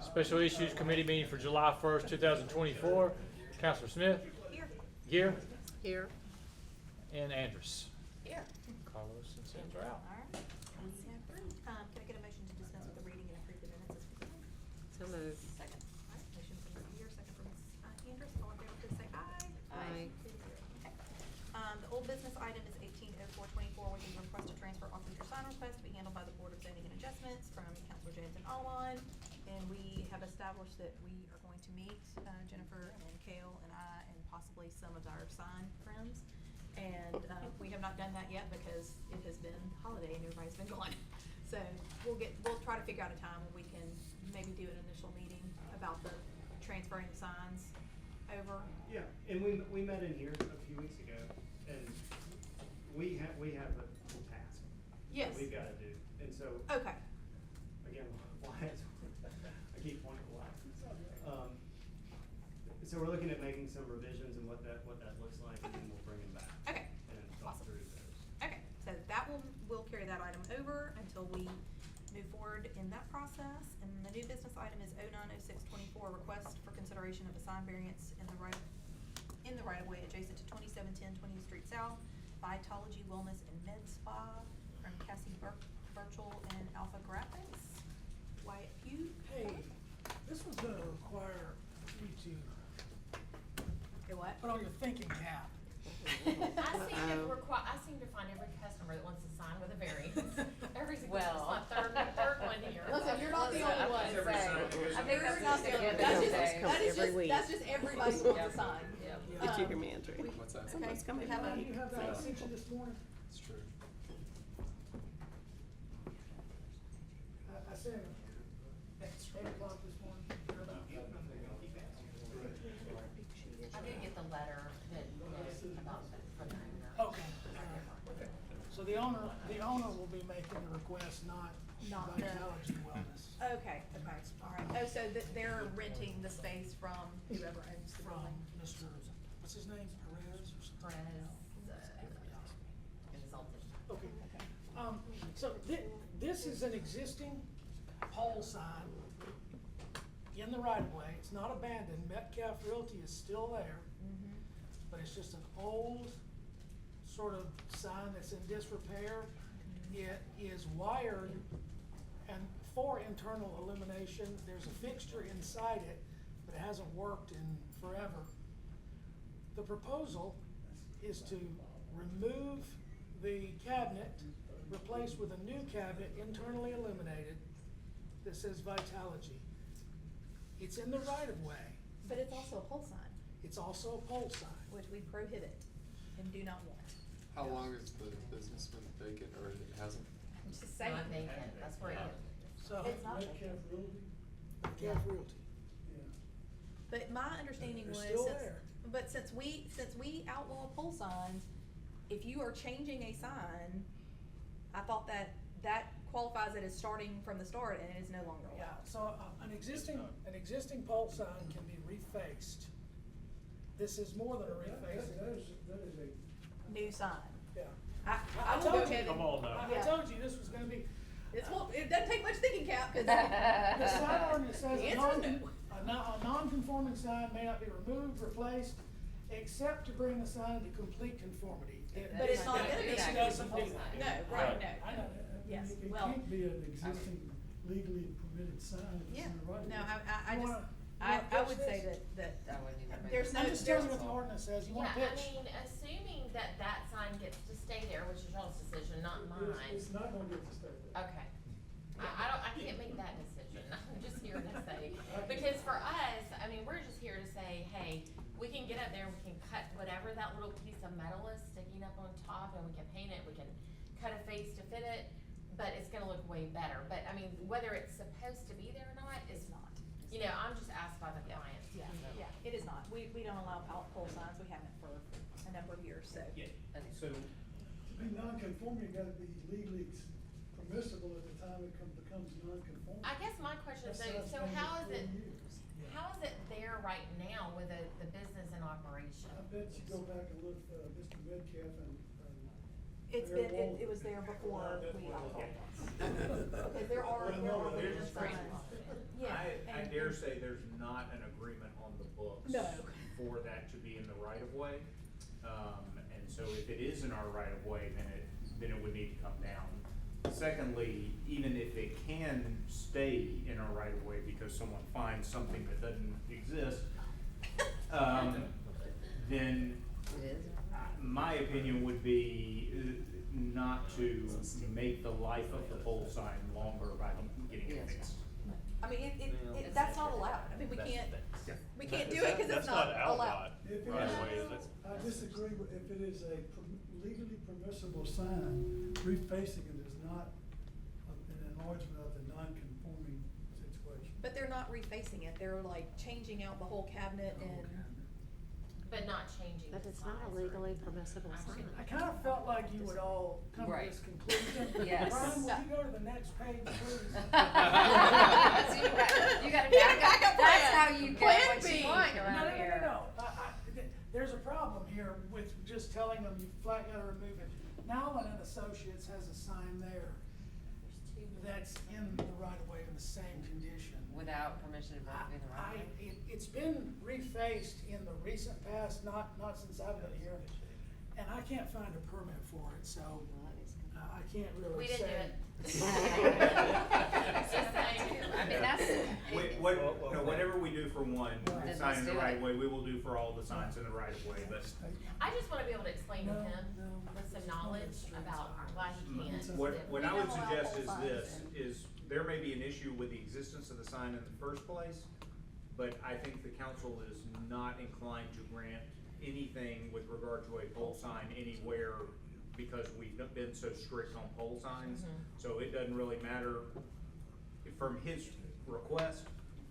Special Issues Committee meeting for July 1st, 2024. Counselor Smith? Here. Gear? Here. And Andrus? Here. Carlos and Sims are out. All right. Consent approved. Can I get a motion to dispense with the reading and approve the minutes as presented? So moved. Second. All right, motion from Ms. Gear, second from Ms. Andrus. All in favor, please say aye. Aye. 3-0. Okay. The old business item is 180424, which is a request to transfer all future sign requests to be handled by the Board of Zoning and Adjustments from Councilor Jansen Alwan. And we have established that we are going to meet, Jennifer and Kale and I and possibly some of our sign friends. And we have not done that yet because it has been holiday and everybody's been gone. So we'll try to figure out a time when we can maybe do an initial meeting about the transferring the signs over. Yeah, and we met in here a few weeks ago, and we have a task. Yes. That we've gotta do, and so, Okay. again, why I keep pointing to why. So we're looking at making some revisions and what that looks like, and then we'll bring them back. Okay. And talk Awesome. through those. Okay, so that we'll carry that item over until we move forward in that process. And the new business item is 090624, request for consideration of a sign variance in the right of way adjacent to 2710 20th Street South, Vitology Wellness and Med Spa from Cassie Virtual and Alpha Graphics. Wyatt Pugh. Hey, this was gonna require you to Okay, what? put on your thinking cap. I seem to find every customer that wants to sign with a variance. Every single, it's my third one here. Listen, you're not the only one. I think that's Not just the a only one. given That's today. that's just everybody who wants to sign. Yep. Did you hear me answering? What's that? Someone's coming. We have a- You have that extension this morning? It's true. I sent it at 8 o'clock this morning. You're about- I did get the letter that about from the owner. Okay, all right. So the owner will be making the request, not Not the- Vitology Wellness. Okay, all right. Oh, so they're renting the space from whoever owns the From building. Mr., what's his name, Perez or something? Consultant. Okay. So this is an existing pole sign in the right of way. It's not abandoned. Metcalf Realty is still there. Mm-hmm. But it's just an old sort of sign that's in disrepair. It is wired and for internal illumination. There's a fixture inside it, but it hasn't worked in forever. The proposal is to remove the cabinet, replace with a new cabinet internally illuminated that says Vitology. It's in the right of way. But it's also a pole sign, It's also a pole sign. which we prohibit and do not want. How long has the business been vacant, or it hasn't? I'm just saying. Not vacant, that's where it is. So. It's not. Metcalf Realty. But my understanding They're was still since, there. but since we outlaw pole signs, if you are changing a sign, I thought that qualifies it as starting from the start and it is no longer Yeah, allowed. so an existing pole sign can be refaced. This is more than a refacing. That is a. New sign. Yeah. I will told go you. ahead and. Come on now. I told you this was gonna be, It doesn't take much thinking, Cap, cause. the sign ordinance says The a answer is no. a non-conforming sign may not be removed, replaced, except to bring the sign into complete conformity. But it's not gonna be. It doesn't do that. No, right, no. I know. Yes, It well. can't be an existing legally permitted sign if it's Yeah, in the right. no, of way. I You just, wanna- I you wanna would pitch say this? that, I wouldn't even make there's it. no. I'm just telling you what the ordinance says, you wanna Yeah, I pitch? mean, assuming that sign gets to stay there, which is y'all's decision, not mine. It's not gonna get to stay there. Okay. I can't make that decision, I'm just here to say, because for us, I mean, we're just here to say, hey, we can get up there, we can cut whatever that little piece of metal is sticking up on top, and we can paint it, we can cut a face to fit it, but it's gonna look way better. But, I mean, whether it's supposed to be there or not is, It's not. you know, I'm just asked by the clients. Yeah, yeah, it is not. We don't allow out pole signs. We haven't for a number of years, so. Yeah, so, To be non-conforming, you gotta be legally permissible at the time it becomes non-conforming. I guess my question is, That's so been how is 4 it, years. how is it there right now with the business in operation? I bet you go back and look, Mr. Metcalf and. It's been, it was there before we outlawed it. Because there are Well, no, business there's signs. Yes, hearsay, there's not an agreement on the books. No. For that to be in the right of way. And so if it is in our right of way, then it would need to come down. Secondly, even if it can stay in our right of way because someone finds something that doesn't exist, then my opinion would be not to make the life of the pole sign longer by getting it fixed. I mean, that's not allowed. I mean, we can't do it because it's not allowed. If it Right is- away, that's- I disagree with, if it is a legally permissible sign, refacing it is not an enlargement of the non-conforming situation. But they're not refacing it. They're like changing out the whole cabinet and. But not changing the But it's not a size or legally anything. permissible sign. I kind of felt like you would all come to Right. this conclusion. Yes. Brian, would you go to the next page, please? So you gotta back up. That's plan. how you get Plan what B. you want No, around here. no. There's a problem here with just telling them you flat gotta remove it. Nowlin and Associates has a sign there that's in the right of way in the same condition. Without permission to vote in the right of way. It's been refaced in the recent past, not since I've been here, and I can't find a permit for it, so I can't really We say. didn't do it. Just saying. I mean, that's. Whatever we do for one Then sign let's in the do right it. of way, we will do for all the signs in the right of way, but I just wanna be able to explain to No, him no. with some knowledge about why he can't. what I would don't allow suggest pole is signs this, in. is there may be an issue with the existence of the sign in the first place, but I think the council is not inclined to grant anything with regard to a pole sign anywhere because we've been so strict on pole signs. So it doesn't really matter, from his request,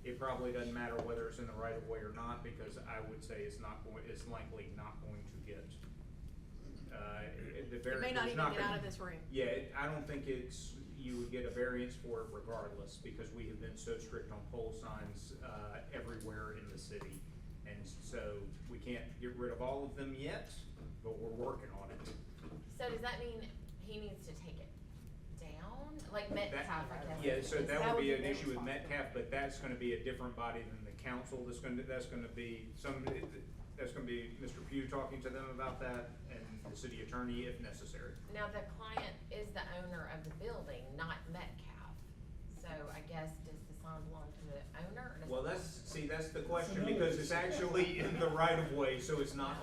it probably doesn't matter whether it's in the right of way or not, because I would say it's likely not going to get, It may not even get out of this room. Yeah, I don't think you would get a variance for it regardless, because we have been so strict on pole signs, everywhere in the city. And so, we can't get rid of all of them yet, but we're working on it. So does that mean he needs to take it down? Like Metcalf, I guess. Yeah, so that would be an their issue with responsibility. Metcalf, but that's gonna be a different body than the council, that's gonna be Mr. Pugh talking to them about that, and the city attorney if necessary. Now, the client is the owner of the building, not Metcalf. So I guess, does the sign belong to the owner? Or does Well, it that's the question, because it's actually in the right of way, so it's not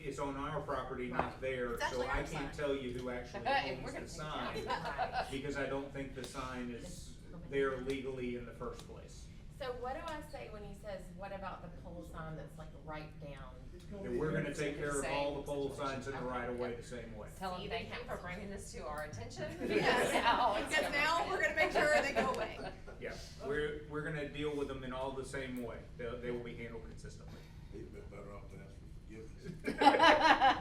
it's on our property, not theirs. It's actually So I our can't sign. tell you who actually If we're owns gonna the take it sign, down. Right. because I don't think the sign is there legally in the first place. So what do I say when he says, what about the pole sign that's like right down? It's gonna And be we're here. gonna take care of all the pole Same signs in the right of way the same way. Tell See, them they thank you have for bringing this to our attention. Yes. Now it's Because now we're gonna make sure they go away. Yeah, we're gonna deal with them in all the same way. They will be handled consistently. He'd been better off to ask for forgiveness.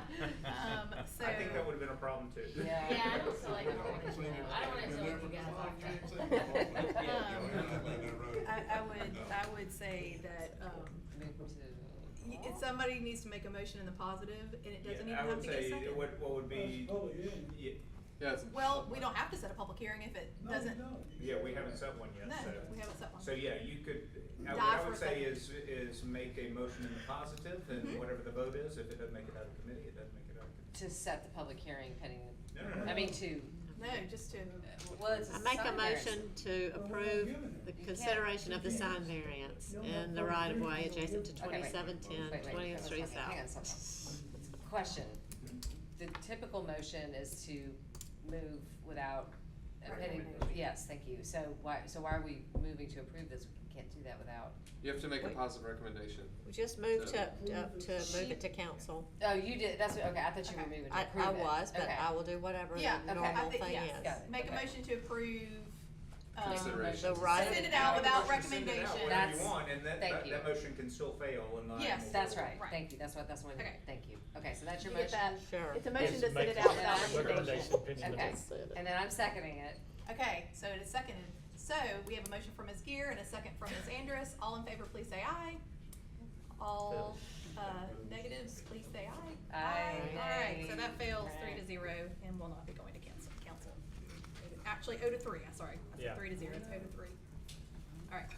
So. I think that would've been a problem too. Yeah. Yeah, I don't feel like I wanna do that. I don't wanna deal with you guys like I would say that, Move to. if somebody needs to make a motion in the positive, and it doesn't even I have would to get say, seconded. what would be, That's probably it. yeah, Yeah, it's. Well, we don't have to set a public hearing if it No, doesn't, you don't. yeah, we haven't set one yet, no, so. we haven't set one. So, yeah, you could, what Die I for would a say second. is make a motion in the positive, and Mhm. whatever the vote is, if it doesn't make it out of committee, it doesn't make it out of committee. To set the public hearing pending, No, no, no. I mean, to, No, just to, well, it's a I make a sign variance. motion to Well, we're not approve giving it. the You consideration of the can't. sign variance You don't in have the right of way public adjacent to hearing. Okay, wait. 2710, Wait, 20th Street hang on a South. second. Question, the typical motion is to move without, yes, thank you, so why are we moving to approve this? We can't do that without, You have to make a positive recommendation. We just moved to move it to council. oh, you did, that's, okay, I thought you were Okay. moving to I approve it. was, but Okay. I will do whatever the yeah, Okay. I normal think, thing yes, is. Got it. make a Okay. motion to approve, Consideration. The right of. Send it out without Motion, send it out, recommendation. Whatever That's- you want, and thank that you. motion can still fail and not. Yes. That's right, Right. thank you, that's what, Okay. thank you. Okay, so that's your You get motion? that? Sure. It's a motion Yes, to send make it out a without recommendation. recommendation. pending the Okay, vote. and then I'm seconding it. Okay, so it is seconded. So, we have a motion from Ms. Gear and a second from Ms. Andrus. All in favor, please say aye. All, negatives, please say aye. Aye. Alright, so that fails Right. 3-0 and will not be going to council. Actually, 0-3, I'm sorry. I said Yeah. 3-0, it's 0-3. Alright,